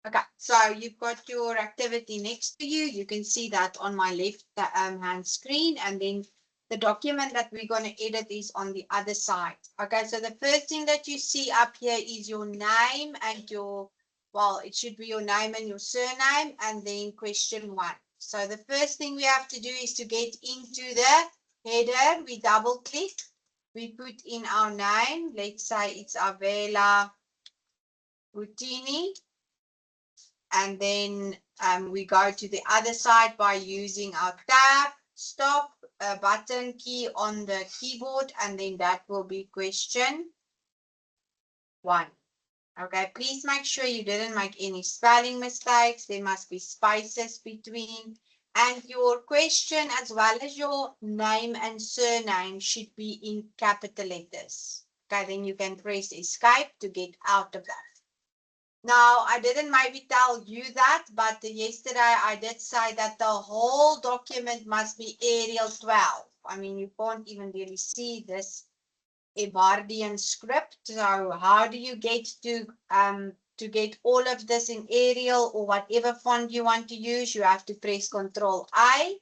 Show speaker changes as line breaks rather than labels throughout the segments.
Okay, so you've got your activity next to you. You can see that on my left hand screen, and then the document that we're going to edit is on the other side. Okay, so the first thing that you see up here is your name and your, well, it should be your name and your surname, and then question 1. So the first thing we have to do is to get into the header. We double click, we put in our name. Let's say it's Avela Rutini. And then we go to the other side by using our tab, stop, button key on the keyboard, and then that will be question 1. Okay, please make sure you didn't make any spelling mistakes. There must be spaces between. And your question as well as your name and surname should be in capital letters. Okay, then you can press escape to get out of that. Now, I didn't maybe tell you that, but yesterday I did say that the whole document must be Arial 12. I mean, you can't even really see this Ebardian script. So how do you get to get all of this in Arial or whatever font you want to use? You have to press Control I.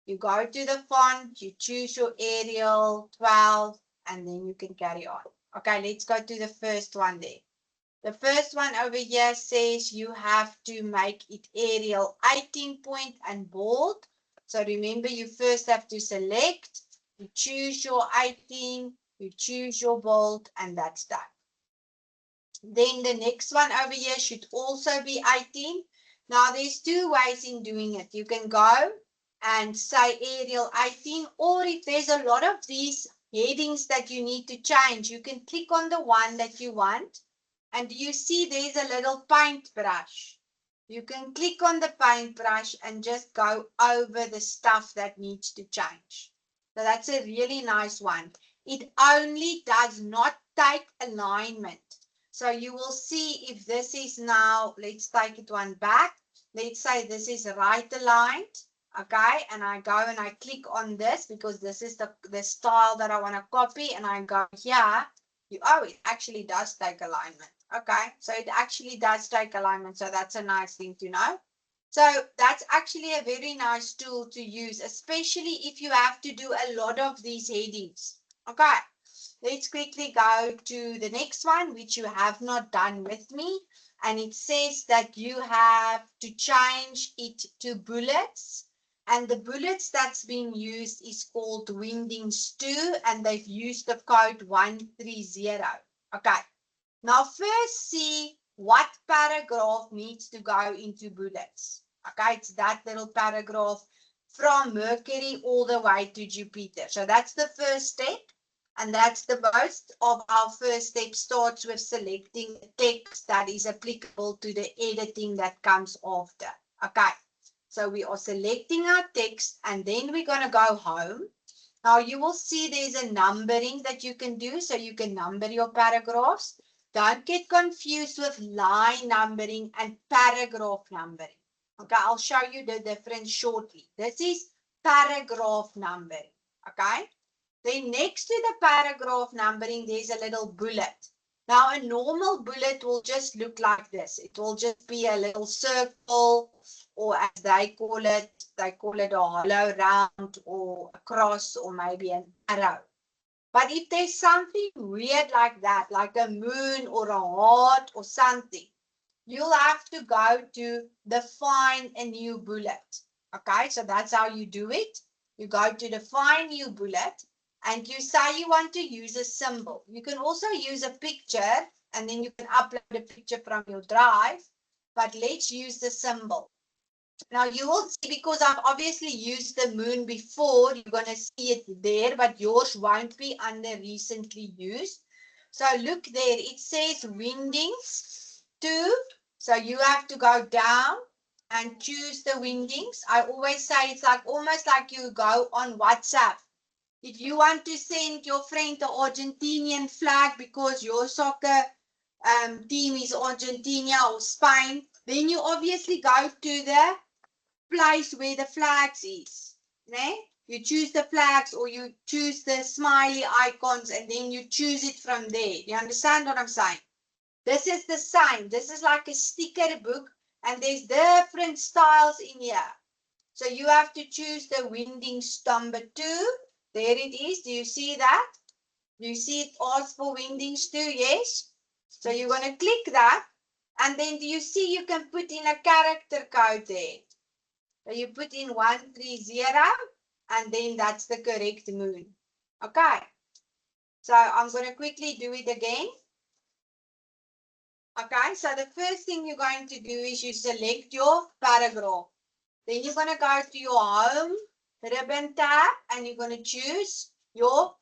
You go to the font, you choose your Arial 12, and then you can carry on. Okay, let's go to the first one there. The first one over here says you have to make it Arial 18 point and bold. So remember, you first have to select, you choose your 18, you choose your bold, and that's done. Then the next one over here should also be 18. Now there's 2 ways in doing it. You can go and say Arial 18, or if there's a lot of these headings that you need to change, you can click on the one that you want. And you see there's a little paintbrush. You can click on the paintbrush and just go over the stuff that needs to change. So that's a really nice one. It only does not take alignment. So you will see if this is now, let's take it one back. Let's say this is right aligned. Okay, and I go and I click on this because this is the style that I want to copy, and I go here. It actually does take alignment. Okay, so it actually does take alignment. So that's a nice thing to know. So that's actually a very nice tool to use, especially if you have to do a lot of these headings. Okay, let's quickly go to the next one, which you have not done with me. And it says that you have to change it to bullets. And the bullets that's being used is called Wingdings 2, and they've used the code 130. Okay. Now first see what paragraph needs to go into bullets. Okay, it's that little paragraph from Mercury all the way to Jupiter. So that's the first step. And that's the most of our first step starts with selecting the text that is applicable to the editing that comes after. Okay, so we are selecting our text and then we're going to go home. Now you will see there's a numbering that you can do. So you can number your paragraphs. Don't get confused with line numbering and paragraph numbering. Okay, I'll show you the difference shortly. This is paragraph numbering. Okay, then next to the paragraph numbering, there's a little bullet. Now a normal bullet will just look like this. It will just be a little circle, or as they call it a hollow round or a cross or maybe an arrow. But if there's something weird like that, like a moon or a heart or something, you'll have to go to define a new bullet. Okay, so that's how you do it. You go to define new bullet and you say you want to use a symbol. You can also use a picture and then you can upload a picture from your drive, but let's use the symbol. Now you will see, because I've obviously used the moon before, you're going to see it there, but yours won't be under recently used. So look there, it says Wingdings 2. So you have to go down and choose the Wingdings. I always say it's like almost like you go on WhatsApp. If you want to send your friend the Argentinian flag because your soccer team is Argentina or Spain, then you obviously go to the place where the flags is. Né? You choose the flags or you choose the smiley icons and then you choose it from there. You understand what I'm saying? This is the same. This is like a sticker book, and there's different styles in here. So you have to choose the windings number 2. There it is. Do you see that? Do you see it asks for windings 2? Yes. So you're going to click that. And then do you see you can put in a character code there? So you put in 130, and then that's the correct moon. Okay. So I'm going to quickly do it again. Okay, so the first thing you're going to do is you select your paragraph. Then you're going to go to your home ribbon tab and you're going to choose your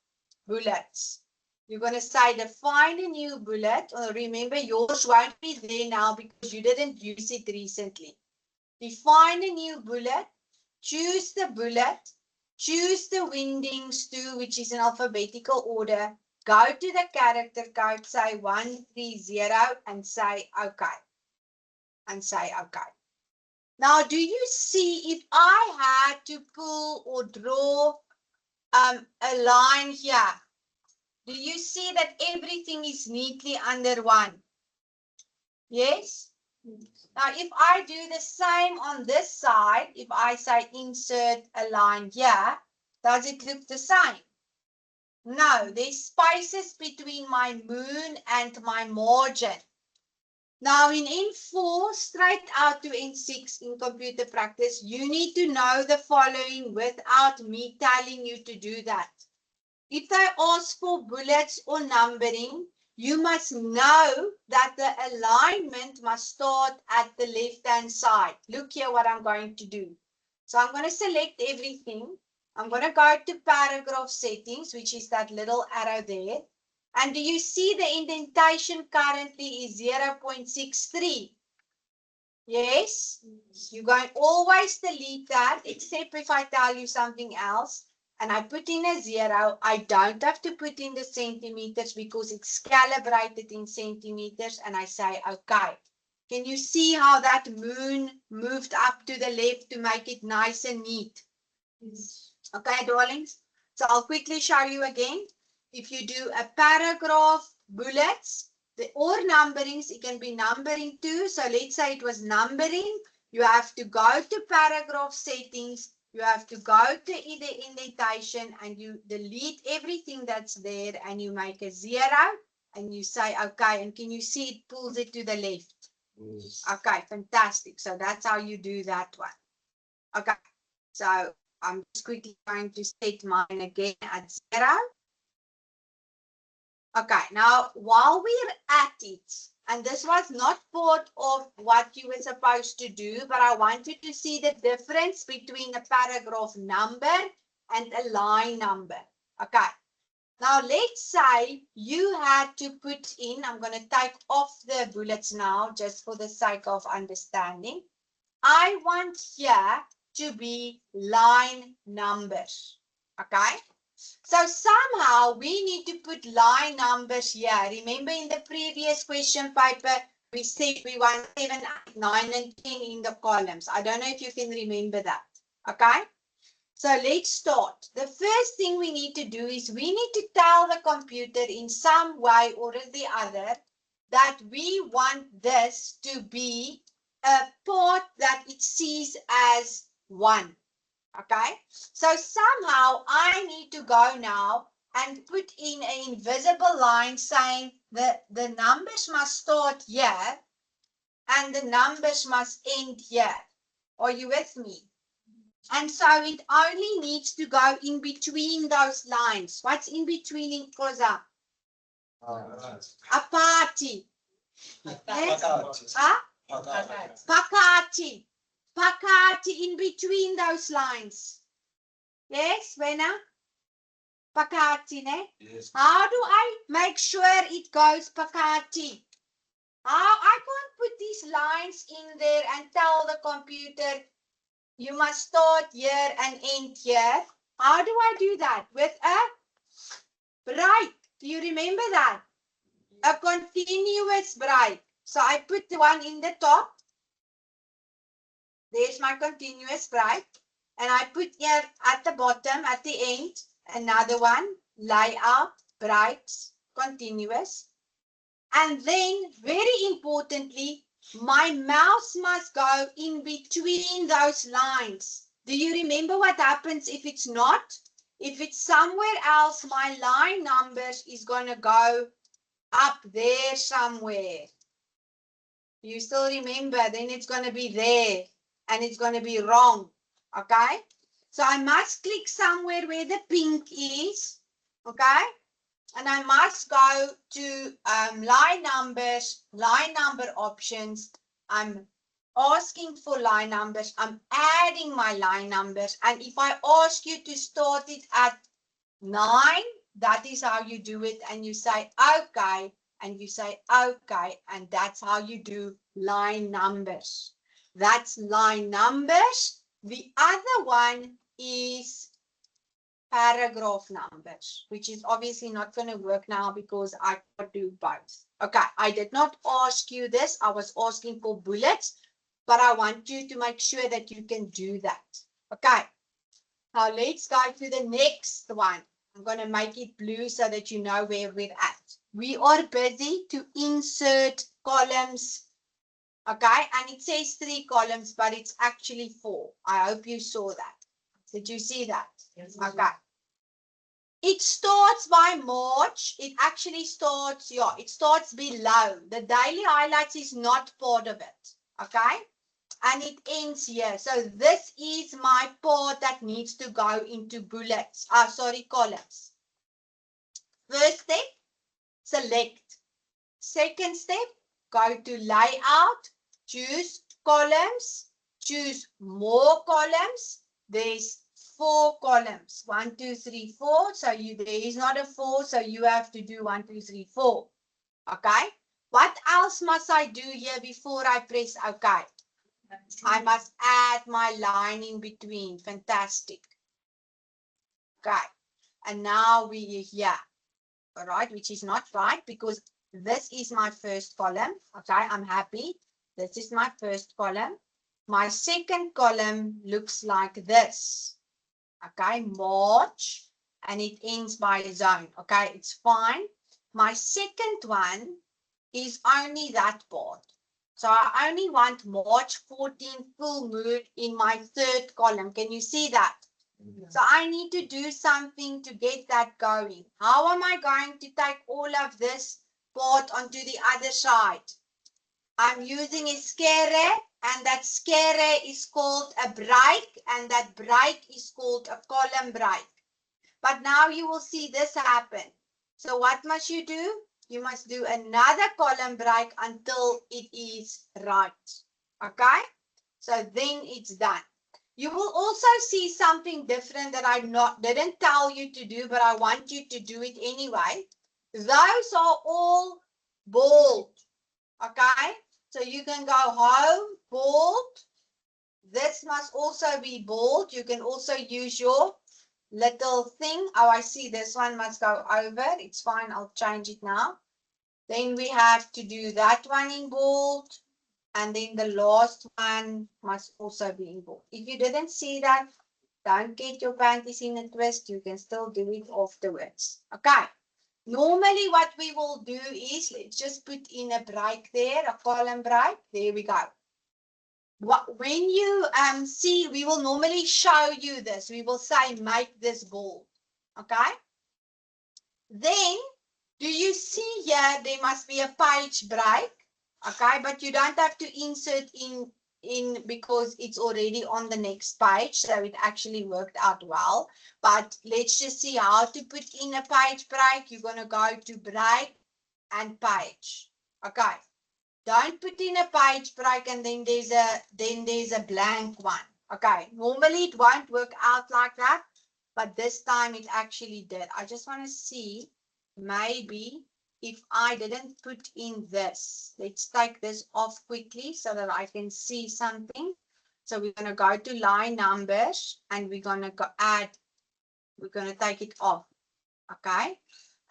bullets. You're going to say define a new bullet. Or remember, yours won't be there now because you didn't use it recently. Define a new bullet. Choose the bullet. Choose the windings 2, which is in alphabetical order. Go to the character code, say 130 and say OK. And say OK. Now, do you see if I had to pull or draw a line here? Do you see that everything is neatly under 1? Yes? Now, if I do the same on this side, if I say insert a line here, does it look the same? No, there's spaces between my moon and my margin. Now in N4, straight out to N6 in computer practice, you need to know the following without me telling you to do that. If they ask for bullets or numbering, you must know that the alignment must start at the left-hand side. Look here what I'm going to do. So I'm going to select everything. I'm going to go to paragraph settings, which is that little arrow there. And do you see the indentation currently is 0.63? Yes? You're going to always delete that, except if I tell you something else. And I put in a 0, I don't have to put in the centimeters because it's calibrated in centimeters, and I say, okay. Can you see how that moon moved up to the left to make it nice and neat? Yes. Okay, darlings. So I'll quickly show you again. If you do a paragraph bullets, or numberings, it can be numbering too. So let's say it was numbering. You have to go to paragraph settings. You have to go to the indentation and you delete everything that's there and you make a 0 and you say, okay, and can you see it pulls it to the left? Yes. Okay, fantastic. So that's how you do that one. Okay, so I'm just quickly going to set mine again at 0. Okay, now while we're at it, and this was not part of what you were supposed to do, but I want you to see the difference between a paragraph number and a line number. Okay, now let's say you had to put in, I'm going to take off the bullets now just for the sake of understanding. I want here to be line numbers. Okay. So somehow we need to put line numbers here. Remember in the previous question paper, we said we want 7, 8, 9, and 10 in the columns. I don't know if you can remember that. Okay. So let's start. The first thing we need to do is we need to tell the computer in some way or the other that we want this to be a part that it sees as 1. Okay, so somehow I need to go now and put in an invisible line saying that the numbers must start here and the numbers must end here. Are you with me? And so it only needs to go in between those lines. What's in between in Xhosa? A party. Yes? Huh? Pakati. Pakati in between those lines. Yes, Vena? Pakati, ne? Yes. How do I make sure it goes Pakati? How I can't put these lines in there and tell the computer you must start here and end here. How do I do that? With a break. Do you remember that? A continuous break. So I put the one in the top. There's my continuous break. And I put here at the bottom, at the end, another one, layout, breaks, continuous. And then, very importantly, my mouse must go in between those lines. Do you remember what happens if it's not? If it's somewhere else, my line numbers is going to go up there somewhere. You still remember, then it's going to be there and it's going to be wrong. Okay? So I must click somewhere where the pink is. Okay? And I must go to line numbers, line number options. I'm asking for line numbers. I'm adding my line numbers. And if I ask you to start it at 9, that is how you do it. And you say, okay. And you say, okay. And that's how you do line numbers. That's line numbers. The other one is paragraph numbers, which is obviously not going to work now because I could do both. Okay, I did not ask you this. I was asking for bullets, but I want you to make sure that you can do that. Okay, now let's go to the next one. I'm going to make it blue so that you know where we're at. We are busy to insert columns. Okay, and it says 3 columns, but it's actually 4. I hope you saw that. Did you see that? Yes. Okay. It starts by March. It actually starts, yeah, it starts below. The daily highlights is not part of it. Okay. And it ends here. So this is my part that needs to go into bullets. Columns. First step, select. Second step, go to layout, choose columns, choose more columns. There's 4 columns. 1, 2, 3, 4. So there is not a 4, so you have to do 1, 2, 3, 4. Okay. What else must I do here before I press OK? I must add my line in between. Fantastic. Okay. And now we are here. All right, which is not right because this is my first column. Okay, I'm happy. This is my first column. My second column looks like this. Okay, March, and it ends by zone. Okay, it's fine. My second one is only that part. So I only want March 14 full moon in my third column. Can you see that? So I need to do something to get that going. How am I going to take all of this part onto the other side? I'm using a square, and that square is called a break, and that break is called a column break. But now you will see this happen. So what must you do? You must do another column break until it is right. Okay? So then it's done. You will also see something different that I didn't tell you to do, but I want you to do it anyway. Those are all bold. Okay? So you can go home, bold. This must also be bold. You can also use your little thing. Oh, I see this one must go over. It's fine. I'll change it now. Then we have to do that one in bold. And then the last one must also be in bold. If you didn't see that, don't get your panties in a twist. You can still do it afterwards. Okay. Normally what we will do is, let's just put in a break there, a column break. There we go. When you see, we will normally show you this. We will say, make this bold. Okay. Then, do you see here, there must be a page break. Okay, but you don't have to insert in because it's already on the next page, so it actually worked out well. But let's just see how to put in a page break. You're going to go to break and page. Okay, don't put in a page break and then there's a blank one. Okay, normally it won't work out like that, but this time it actually did. I just want to see maybe if I didn't put in this. Let's take this off quickly so that I can see something. So we're going to go to line numbers and we're going to we're going to take it off. Okay.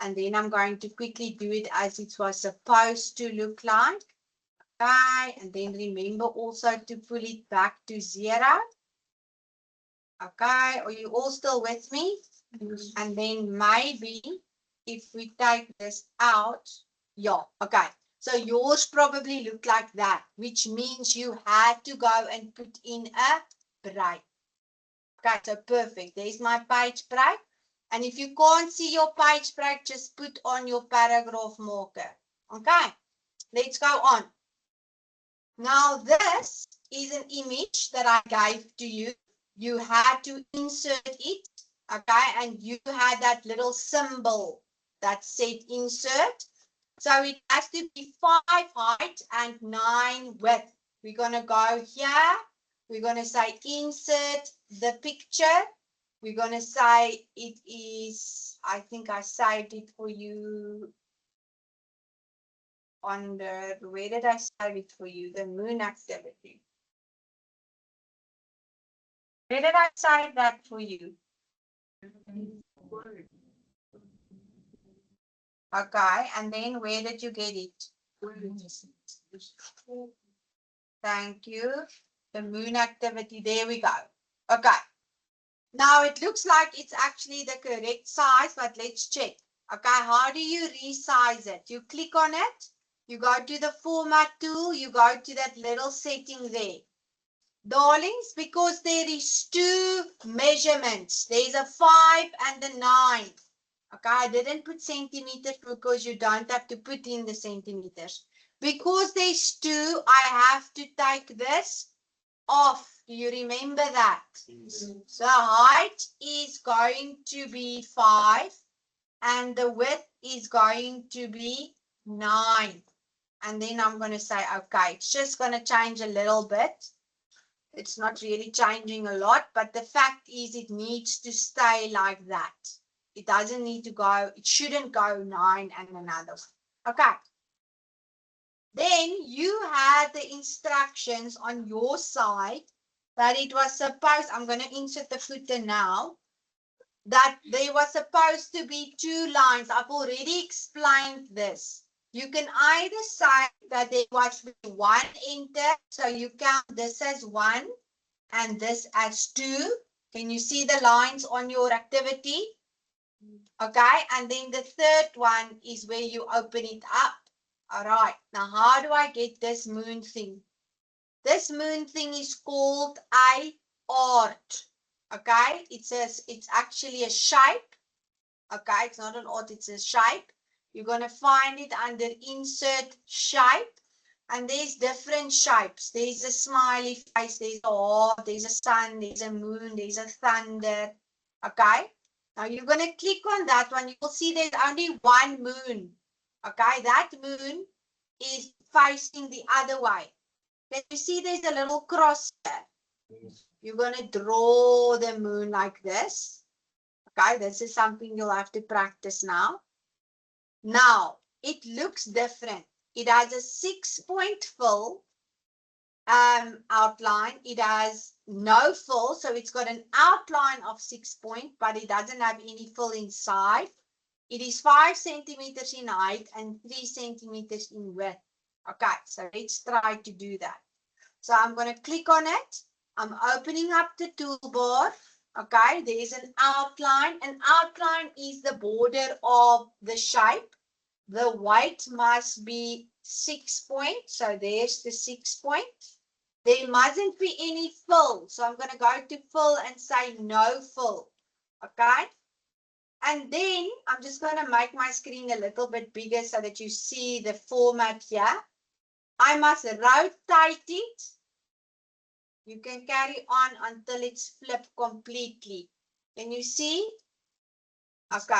And then I'm going to quickly do it as it was supposed to look like. Okay. And then remember also to pull it back to 0. Okay. Are you all still with me? And then maybe if we take this out, Yeah, okay. So yours probably looked like that, which means you had to go and put in a break. Okay, so perfect. There's my page break. And if you can't see your page break, just put on your paragraph marker. Okay, let's go on. Now this is an image that I gave to you. You had to insert it, okay, and you had that little symbol that said insert. So it has to be 5 height and 9 width. We're going to go here. We're going to say insert the picture. We're going to say it is, I think I saved it for you on the, where did I save it for you? The moon activity. Where did I save that for you? Okay, and then where did you get it? Thank you. The moon activity, there we go. Okay. Now it looks like it's actually the correct size, but let's check. Okay, how do you resize it? You click on it, you go to the format tool, you go to that little setting there. Darlings, because there is 2 measurements. There's a 5 and a 9. Okay, I didn't put centimeters because you don't have to put in the centimeters. Because there's 2, I have to take this off. Do you remember that? So height is going to be 5 and the width is going to be 9. And then I'm going to say, okay, it's just going to change a little bit. It's not really changing a lot, but the fact is it needs to stay like that. It doesn't need to go, it shouldn't go 9 and another one. Okay. Then you had the instructions on your side that it was supposed, I'm going to insert the footer now, that there was supposed to be 2 lines. I've already explained this. You can either say that there was 1 enter, so you count this as 1 and this as 2. Can you see the lines on your activity? Okay, and then the third one is where you open it up. All right, now how do I get this moon thing? This moon thing is called a art. Okay, it's actually a shape. Okay, it's not an art, it's a shape. You're going to find it under insert shape. And there's different shapes. There's a smiley face, there's a heart, there's a sun, there's a moon, there's a thunder. Okay, now you're going to click on that one. You will see there's only 1 moon. Okay, that moon is facing the other way. Can you see there's a little cross here? You're going to draw the moon like this. Okay, this is something you'll have to practice now. Now, it looks different. It has a 6-point fill outline. It has no fill, so it's got an outline of 6 point, but it doesn't have any fill inside. It is 5 centimeters in height and 3 centimeters in width. Okay, so let's try to do that. So I'm going to click on it. I'm opening up the toolbar. Okay, there is an outline. An outline is the border of the shape. The weight must be 6 point. So there's the 6 point. There mustn't be any fill. So I'm going to go to fill and say no fill. Okay. And then I'm just going to make my screen a little bit bigger so that you see the format here. I must rotate it. You can carry on until it's flipped completely. Can you see? Okay.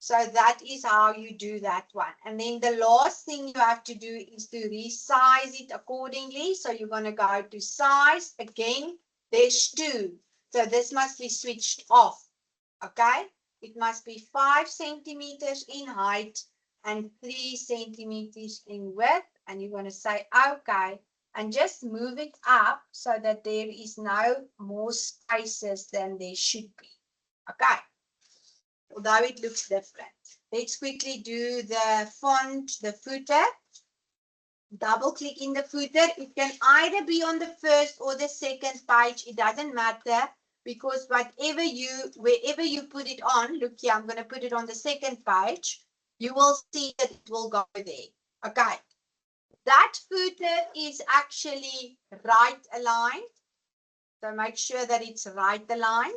So that is how you do that one. And then the last thing you have to do is to resize it accordingly. So you're going to go to size. Again, there's 2. So this must be switched off. Okay. It must be 5 centimeters in height and 3 centimeters in width. And you're going to say, okay. And just move it up so that there is no more spaces than there should be. Okay. Although it looks different. Let's quickly do the font, the footer. Double click in the footer. It can either be on the first or the second page. It doesn't matter because wherever you put it on, look here, I'm going to put it on the second page. you will see that it will go there. Okay. That footer is actually right aligned. So make sure that it's right aligned.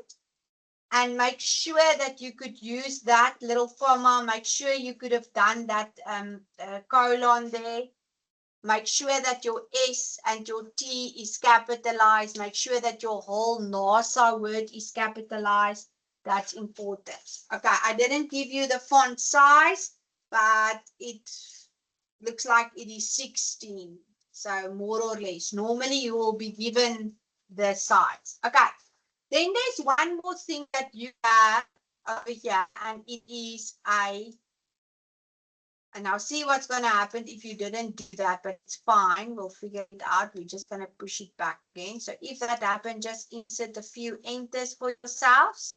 And make sure that you could use that little comma. Make sure you could have done that colon there. Make sure that your S and your T is capitalized. Make sure that your whole NASA word is capitalized. That's important. Okay, I didn't give you the font size, but it looks like it is 16. So more or less. Normally you will be given the size. Okay. Then there's one more thing that you have over here, and it is and now see what's going to happen if you didn't do that, but it's fine. We'll figure it out. We're just going to push it back again. So if that happened, just insert a few enters for yourselves,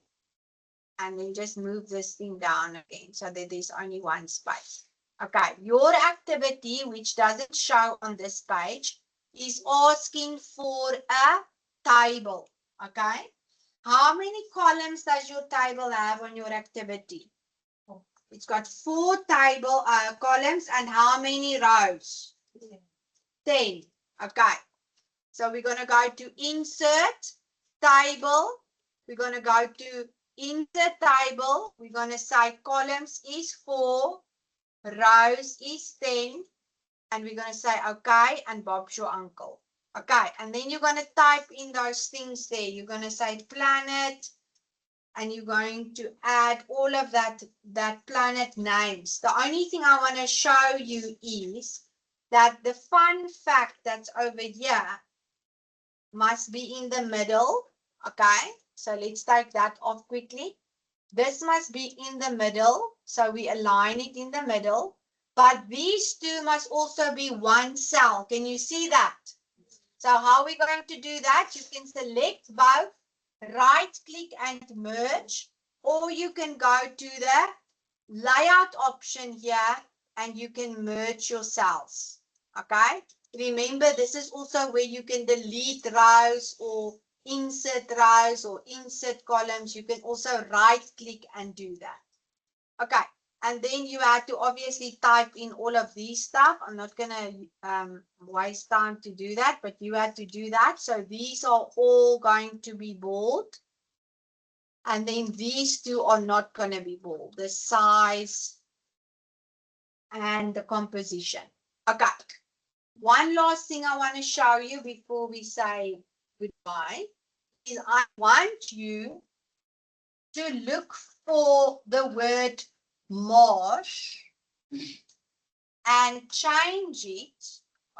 and then just move this thing down again so that there's only one space. Okay, your activity, which doesn't show on this page, is asking for a table. Okay. How many columns does your table have on your activity? It's got 4 columns, and how many rows? 10. Okay. So we're going to go to insert table. We're going to go to insert table. We're going to say columns is 4, rows is 10, and we're going to say okay, and Bob's your uncle. Okay, and then you're going to type in those things there. You're going to say planet, and you're going to add all of that planet names. The only thing I want to show you is that the fun fact that's over here must be in the middle. Okay, so let's take that off quickly. This must be in the middle, so we align it in the middle. But these two must also be one cell. Can you see that? So how are we going to do that? You can select both, right click and merge, or you can go to the layout option here and you can merge your cells. Okay, remember this is also where you can delete rows or insert rows or insert columns. You can also right click and do that. Okay, and then you have to obviously type in all of these stuff. I'm not going to waste time to do that, but you have to do that. So these are all going to be bold. And then these two are not going to be bold. The size and the composition. Okay. One last thing I want to show you before we say goodbye is I want you to look for the word marsh and change it.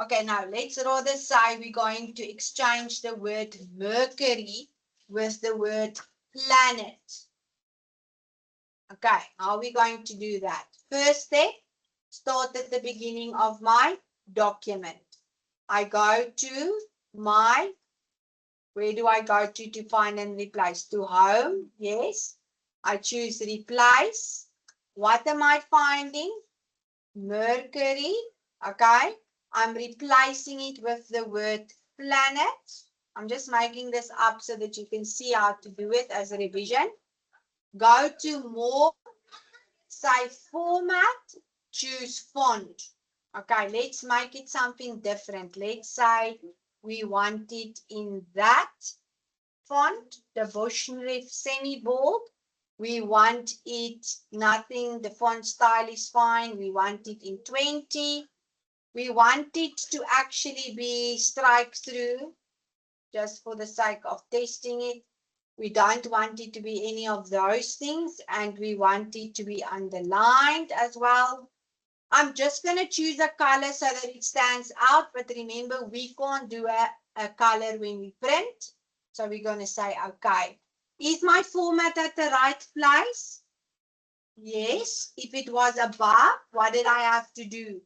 Okay, now let's rather say we're going to exchange the word Mercury with the word planet. Okay, how are we going to do that? First step, start at the beginning of my document. I go to my, where do I go to find and replace? To home, yes. I choose replace. What am I finding? Mercury, okay. I'm replacing it with the word planet. I'm just making this up so that you can see how to do it as a revision. Go to more, say format, choose font. Okay, let's make it something different. Let's say we want it in that font, the Bushriff semi-bold. We want it nothing, the font style is fine. We want it in 20. We want it to actually be strike through just for the sake of testing it. We don't want it to be any of those things, and we want it to be underlined as well. I'm just going to choose a color so that it stands out, but remember we can't do a color when we print. So we're going to say, okay, is my format at the right place? Yes. If it was above, what did I have to do?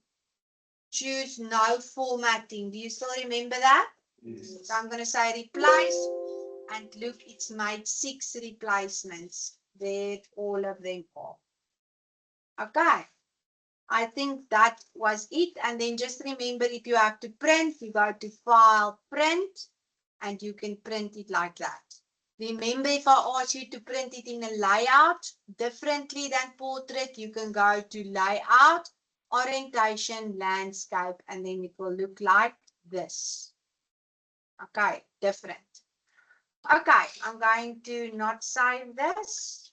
Choose no formatting. Do you still remember that? Yes. So I'm going to say replace, and look, it's made 6 replacements. There all of them are. Okay. I think that was it. And then just remember, if you have to print, you go to File, Print, and you can print it like that. Remember, if I ask you to print it in a layout differently than portrait, you can go to layout, orientation, landscape, and then it will look like this. Okay, different. Okay, I'm going to not save this.